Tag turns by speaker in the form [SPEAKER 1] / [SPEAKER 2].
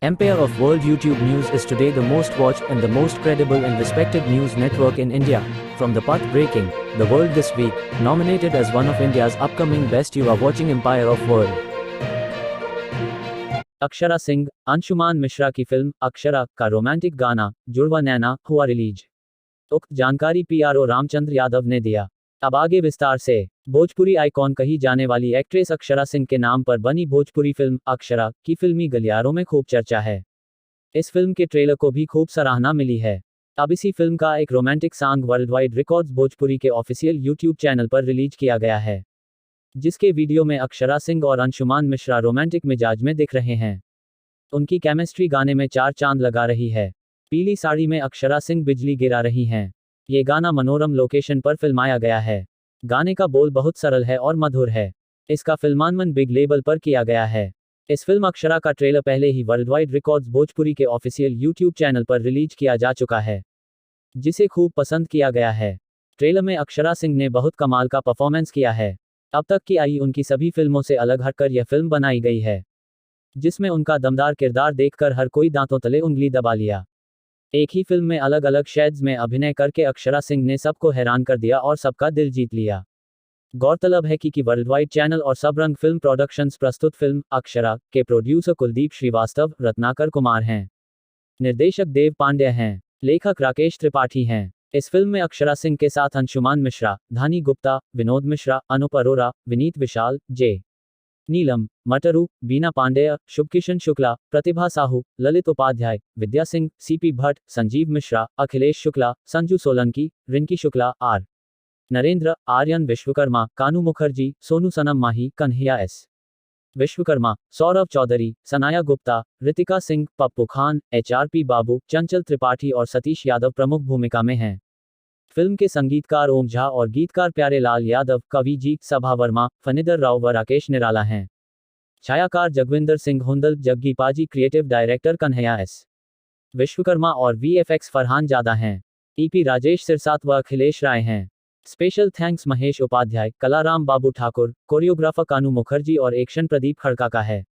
[SPEAKER 1] Empire of World YouTube News is today the most watched and the most credible and respected news network in India. From the path-breaking, The World This Week, nominated as one of India's upcoming best, you are watching Empire of World. Akshara Singh, Anshuman Mishra की film Akshara का romantic गाना जुड़वा नैना हुआ release. उक्त जानकारी PRO Ramchandra Yadav ने दिया। अब आगे विस्तार से। भोजपुरी आइकॉन कही जाने वाली एक्ट्रेस अक्षरा सिंह के नाम पर बनी भोजपुरी फिल्म अक्षरा की फिल्मी गलियारों में खूब चर्चा है। इस फिल्म के ट्रेलर को भी खूब सराहना मिली है। अब इसी फिल्म का एक romantic song world wide records Bhojpuri के ऑफिशियल यूट्यूब चैनल पर रिलीज किया गया है, जिसके वीडियो में अक्षरा सिंह और अंशुमान मिश्रा रोमांटिक मिजाज में दिख रहे हैं। उनकी केमिस्ट्री गाने में चार चांद लगा रही है। पीली साड़ी में अक्षरा सिंह बिजली गिरा रही हैं। ये गाना मनोरम लोकेशन पर फिल्माया गया है। गाने का बोल बहुत सरल है और मधुर है। इसका फिल्मांकन बिग लेवल पर किया गया है। इस फिल्म अक्षरा का ट्रेलर पहले ही वर्ल्ड वाइड रिकॉर्ड्स भोजपुरी के ऑफिशियल यूट्यूब चैनल पर रिलीज किया जा चुका है, जिसे खूब पसंद किया गया है। ट्रेलर में अक्षरा सिंह ने बहुत कमाल का परफॉर्मेंस किया है। अब तक की आई उनकी सभी फिल्मों से अलग हटकर यह फिल्म बनाई गई है, जिसमें उनका दमदार किरदार देखकर हर कोई दांतों तले उंगली दबा लिया। एक ही फिल्म में अलग अलग शेड्स में अभिनय करके अक्षरा सिंह ने सबको हैरान कर दिया और सबका दिल जीत लिया। गौरतलब है कि वर्ल्ड वाइड चैनल और सबरंग फिल्म प्रोडक्शंस प्रस्तुत फिल्म अक्षरा के प्रोड्यूसर कुलदीप श्रीवास्तव, रत्नाकर कुमार हैं, निर्देशक देव पांड्या हैं, लेखक राकेश त्रिपाठी हैं। इस फिल्म में अक्षरा सिंह के साथ Anshuman Mishra, Dhani Gupta, Vinod Mishra, Anup Arora, Vineet Vishal, J Neelam, Matru, Beena Pandey, Shubhkishan Shukla, Pratibha Sahu, Lalit Upadhyay, Vidya Singh, CP Bhatt, Sanjeev Mishra, Akhilesh Shukla, Sanju Solanki, Rinki Shukla, R Narendra, Aryan Vishwakarma, Kanu Mukherjee, Sonu Sanam Mahi, Kanhaiya S Vishwakarma, Saurabh Chaudhary, Sanaya Gupta, Ritika Singh, Pappu Khan, HRP Babu, Chanchal Tripathi और सतीश यादव प्रमुख भूमिका में हैं। फिल्म के संगीतकार ओम झा और गीतकार प्यारे लाल यादव, कवि जी सभा वर्मा, फनिदर राव व राकेश निराला हैं। छायाकार जगविंदर सिंह हुंदल, जग्गी पाजी, creative director Kanhaiya S Vishwakarma और वीएफएक्स फरहान जादा हैं। ईपी राजेश सिरसात व अखिलेश राय हैं। स्पेशल थैंक्स महेश उपाध्याय, कलाराम बाबू ठाकुर, कोरियोग्राफर कानू मुखर्जी और एक्शन प्रदीप खड़का का है।